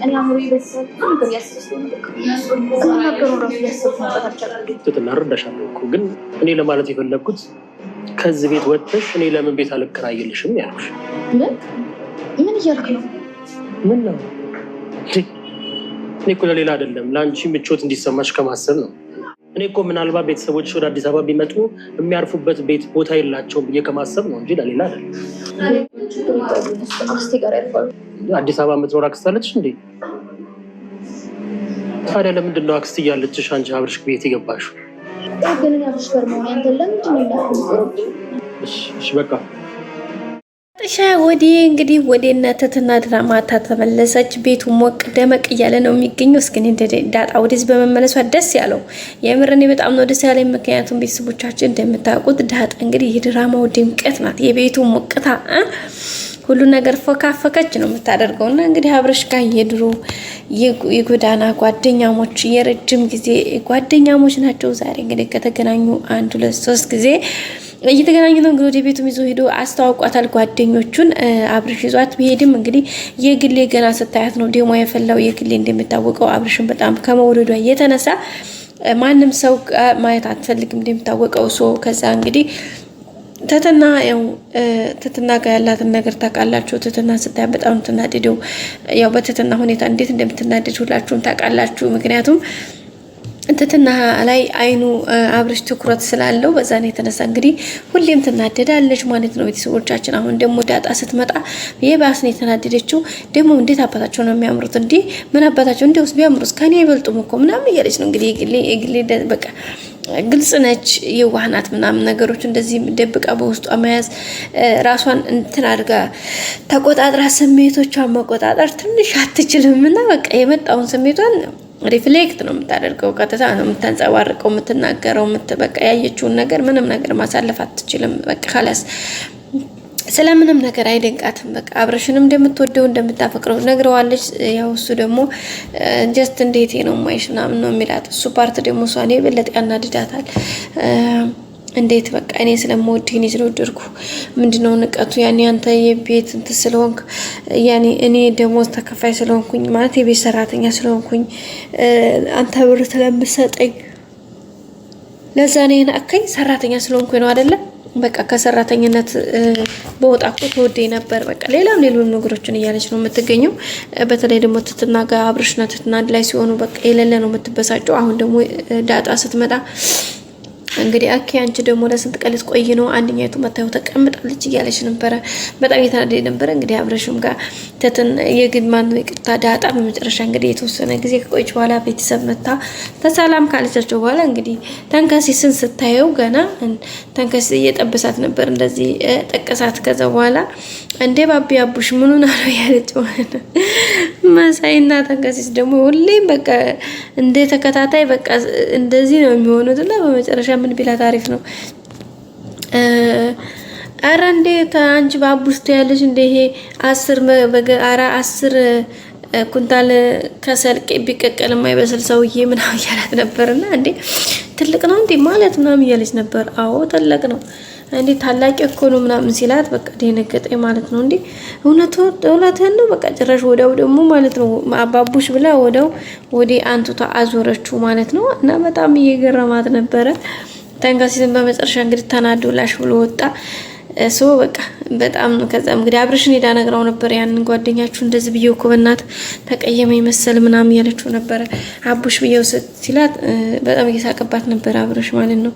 እኔ አሁን ይበሳል ነገር ያስስተኝ ነገር ነው ያስፈልጋል ተተናርዳሻለሁ እኮ ግን እኔ ለማለት የፈለኩት ከዚህ ቤት ወጥተሽ እኔ ለምን ቤት አልከራየልሽም ያልኩሽ ምን እያልክ ነው ምን ነው እኔ እኮ ለሌላ አይደለም ለአንቺ ምቾት እንዲሰማሽ ከማሰብ ነው እኔ እኮ ምናልባት ቤተሰቦች ወደ አዲስ አበባ ቢመጡ የሚያርፉበት ቤት ቦታ የላቸውም ብዬ ከማሰብ ነው እንጂ ለሌላ አይደለም አክስቴ ጋር ያርፋሉ አዲስ አበባ የምትኖር አክስት አለችሽ እንዴ ታዲያ ለምንድን ነው አክስት እያለችሽ አንቺ አብርሽ ቤት የገባሽው ግን እኔ አብርሽ ጋር መሆን አንተ ለምንድን ነው ያልኩት እሺ በቃ ጥሻ ወዲ እንግዲህ ወደ እናተትና ድራማ ተመለሰች ቤቱ ሞቅ ደመቅ እያለ ነው የሚገኘው እስኪ እንደ ዳጣ ወደዚህ በመመለሷ ደስ ያለው የምርኔ በጣም ነው ደስ ያለኝ ምክንያቱም ቤተሰቦቻችን እንደምታውቁት ዳጣ እንግዲህ የድራማው ድምቀት ናት የቤቱ ሞቅታ ሁሉ ነገር ፈካፈከች ነው የምታደርገውና እንግዲህ አብርሽ ጋር የድሮ የጎዳና ጓደኛሞች የረጅም ጊዜ ጓደኛሞች ናቸው ዛሬ እንግዲህ ከተገናኙ 1 2 3 ጊዜ እየተገናኙ ነው እንግዲህ ወደ ቤቱም ይዞ ሄዶ አስተዋውቋታል ጓደኞቹን አብርሽ ይዟት ቢሄድም እንግዲህ የግሌ ገና ስታያት ነው ደሞ የፈላው የግሌ እንደምታወቀው አብርሽን በጣም ከመውደዷ የተነሳ ማንም ሰው ማየት አትፈልግም እንደምታወቀው ከዛ እንግዲህ ተተና ያው ተተና ጋር ያላትን ነገር ታውቃላችሁ ተተና ስታይ በጣም ተናደደው ያው በተተና ሁኔታ እንዴት እንደምትናደድ ሁላችሁም ታውቃላችሁ ምክንያቱም ተተና ላይ አይኑ አብርሽ ትኩረት ስላለው በዛ ነው የተነሳ እንግዲህ ሁሌም ትናደዳለች ማለት ነው ቤተሰቦቻችን አሁን ደግሞ ዳጣ ስትመጣ የባስ ነው የተናደደችው ደግሞ እንዴት አባታቸው ነው የሚያምሩት እንዴ ምን አባታቸው እንደውስ ቢያምሩስ ከኔ ይበልጡም እኮ ምናምን እያለች ነው እንግዲህ የግሌ በቃ ግልጽ ነች የዋህናት ምናምን ነገሮች እንደዚህ ደብቃ በውስጧ መያዝ ራሷን እንትን አድርጋ ተቆጣጥራ ስሜቶቿን መቆጣጠር ትንሽ አትችልም እና በቃ የመጣውን ስሜቷን ሪፍሌክት ነው የምታደርገው ቀጥታ ነው የምታንጸባርቀው የምትናገረው በቃ ያየችውን ነገር ምንም ነገር ማሳለፍ አትችልም በቃ خلاص ስለምንም ነገር አይደንቃትም በቃ አብርሽንም እንደምትወደው እንደምታፈቅረው ነግረዋለች ያው እሱ ደግሞ ጀስት እንዴት ነው ማይሽና ነው የሚላት እሱ ፓርት ደግሞ ሷኔ በለጥ ያናድዳታል እንዴት በቃ እኔ ስለምወድህ እኔ ስለወደድኩ ምንድነው ንቀቱ ያኔ አንተ የቤት እንት ስለሆንክ ያኔ እኔ ደሞዝ ተከፋይ ስለሆንኩኝ ማለት የቤት ሰራተኛ ስለሆንኩኝ አንተ ብር ስለምሰጠኝ ለዛ ነው አከኝ ሰራተኛ ስለሆንኩኝ ነው አይደለ በቃ ከሰራተኝነት በወጣኩ ተወደይ ነበር በቃ ሌላም ነገሮችን እያለች ነው የምትገኘው በተለይ ደግሞ ተትናጋ አብርሽና ተትና ላይ ሲሆኑ በቃ የሌለ ነው የምትበሳጨው አሁን ደግሞ ዳጣ ስትመጣ እንግዲህ አኪ አንቺ ደግሞ ለስንት ቀልስ ቆይ ነው አንደኛይቱ መታው ተቀምጣለች እያለች ነበር በጣም የተናደደ ነበር እንግዲህ አብርሽም ጋር ተትን የግድማን ይቅርታ ዳጣ በመጨረሻ እንግዲህ የተወሰነ ጊዜ ከቆይች በኋላ ቤተሰብ መታ ተሰላም ካለቻቸው በኋላ እንግዲህ ተንከሲስን ስታየው ገና ተንከሲስ እየጠበሳት ነበር እንደዚህ ጠቀሳት ከዛ በኋላ እንዴ ባቢ አቡሽ ምኑን አለው ያለችው ማሳይና ተንከሲስ ደግሞ ሁሌም በቃ እንደ ተከታታይ በቃ እንደዚህ ነው የሚሆኑትና በመጨረሻ ምን ቢላ ታሪፍ ነው አረ እንዴ አንቺ ባቡስት ያለሽ እንደ ይሄ 10 ኩንታል ከሰልቅ ቢቀቀል የማይበስል ሰውዬ ምናምን ያላት ነበርና እንዴ ትልቅ ነው እንዴ ማለት ምናምን ያለች ነበር አዎ ትልቅ ነው እንዴ ታላቅ እኮ ነው ምናምን ሲላት በቃ ደነገጠኝ ማለት ነው እንዴ እውነቱን ነው በቃ ጭራሽ ወዲያው ደግሞ ማለት ነው አባቡሽ ብላ ወዲያው ወዲ አንቱታ አዞረችው ማለት ነው እና በጣም እየገረማት ነበረ ተንጋሲን በመጨረሻ እንግዲህ ተናዶላሽ ብሎ ወጣ በቃ በጣም ነው ከዛም እንግዲህ አብርሽን ሄዳ ነግራው ነበር ያንን ጓደኛችሁ እንደዚህ ብየው እኮ በእናት ተቀየመ ይመስል ምናምን ያለችው ነበር አቡሽ ብየው ሲላት በጣም እየሳቀባት ነበር አብርሽ ማለት ነው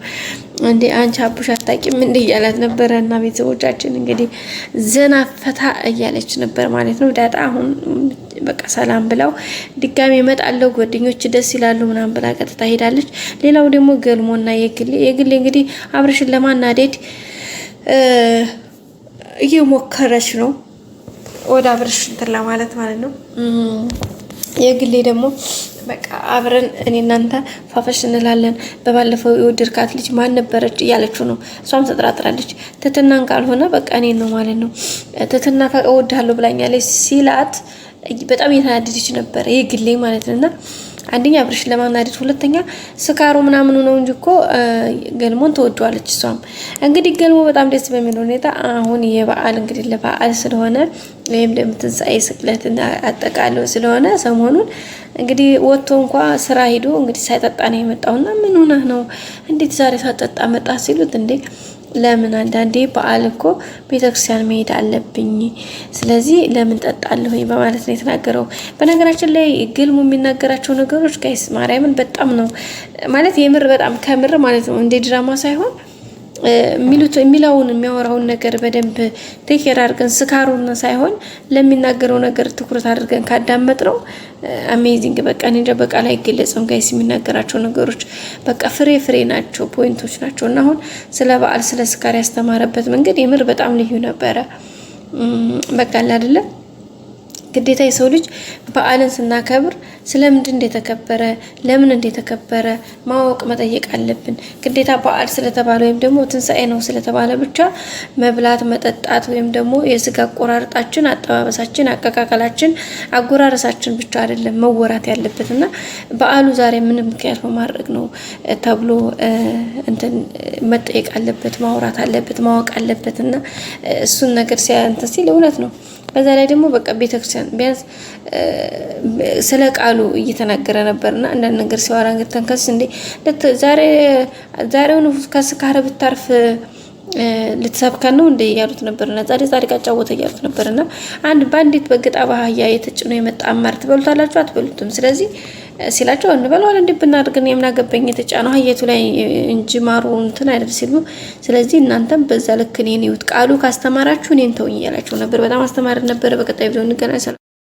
እንዴ አንቺ አቡሽ አታቂም እንዴ ያላት ነበርና ቤተሰቦቻችን እንግዲህ ዘና ፈታ እያለች ነበር ማለት ነው ዳጣ አሁን በቃ ሰላም ብለው ድጋሚ ይመጣለው ጓደኞች ደስ ይላሉ ምናምን ብላ ቀጥታ ሄዳለች ሌላው ደግሞ ገልሞና የግሌ እንግዲህ አብርሽን ለማናደድ እየሞከረች ነው ወደ አብርሽ እንትን ለማለት ማለት ነው የግሌ ደግሞ በቃ አብረን እኔ እናንተ ፋፈሽ እንላለን በባለፈው የወደድካት ልጅ ማን ነበረች እያለችው ነው እሷም ተጥራጥራለች ተተናን ካልሆነ በቃ እኔ ነው ማለት ነው ተተና እወድሃለሁ ብላኛለች ሲላት በጣም የተናደደች ነበር የግሌ ማለት ነውና አንደኛ አብርሽ ለማናደድ፣ ሁለተኛ ስካሩ ምናምኑ ነው እንጂ እኮ ገልሞን ተወዷለች። እሷም እንግዲህ ገልሞ በጣም ደስ በሚል ሁኔታ አሁን የበዓል እንግዲህ ለበዓል ስለሆነ ወይም ለምትንሳኤ ስቅለት አጠቃለው ስለሆነ ሰሞኑን እንግዲህ ወጥቶ እንኳ ስራ ሄዶ እንግዲህ ሳይጠጣ ነው የመጣውና ምን ሆነህ ነው እንዴት ዛሬ ሳትጠጣ መጣ ሲሉት እንዴ ለምን አንዳንዴ በዓል እኮ ቤተክርስቲያን መሄድ አለብኝ፣ ስለዚህ ለምን ጠጣለሁ በማለት ነው የተናገረው። በነገራችን ላይ ግልሙ የሚናገራቸው ነገሮች ጋይስ ማርያምን በጣም ነው ማለት የምር በጣም ከምር ማለት ነው እንደ ድራማ ሳይሆን የሚያወራውን ነገር በደንብ ቴኬር አድርገን ስካሩን ሳይሆን ለሚናገረው ነገር ትኩረት አድርገን ካዳመጥ ነው አሜዚንግ። በቃ እንጃ በቃል አይገለጽም ጋይስ። የሚናገራቸው ነገሮች በቃ ፍሬ ናቸው፣ ፖይንቶች ናቸው። እና አሁን ስለ በዓል ስለ ስካር ያስተማረበት መንገድ የምር በጣም ልዩ ነበረ። በቃ አይደለ ግዴታ የሰው ልጅ በዓልን ስናከብር ስለምንድን እንደተከበረ ለምን እንደተከበረ ማወቅ መጠየቅ አለብን። ግዴታ በዓል ስለተባለ ወይም ደግሞ ትንሳኤ ነው ስለተባለ ብቻ መብላት መጠጣት ወይም ደግሞ የስጋ አቆራረጣችን፣ አጠባበሳችን፣ አቀቃቀላችን፣ አጎራረሳችን ብቻ አይደለም መወራት ያለበትና በዓሉ ዛሬ ምን ምክንያት በማድረግ ነው ተብሎ እንትን መጠየቅ አለበት፣ ማውራት አለበት፣ ማወቅ አለበትና እሱን ነገር ሲል እውነት ነው። በዛ ላይ ደግሞ በቃ ቤተክርስቲያን ቢያንስ ስለ ቃሉ እየተናገረ ነበርና አንዳንድ ነገር ሲዋራ እንግተንከስ እንዴ ዛሬውን ከስካር ብታርፍ ልትሰብከን ነው እንዴ ያሉት ነበርና ዛሬ ቃጫወተ ያሉት ነበርና ባንዲት በግጣ ባህያ የተጭኖ የመጣ አማር ትበሉታላችሁ አትበሉትም? ስለዚህ ሲላቸው እንበለዋል እንዴ ብናድርግን የምናገበኝ የተጫነው ሀየቱ ላይ እንጂ ማሩ እንትን አይደል ሲሉ፣ ስለዚህ እናንተም በዛ ልክ እኔን ይውት ቃሉ ካስተማራችሁ እኔን ተውኝ ያላችሁ ነበር። በጣም አስተማሪ ነበር። በቀጣይ ቪዲዮ እንገናኝ።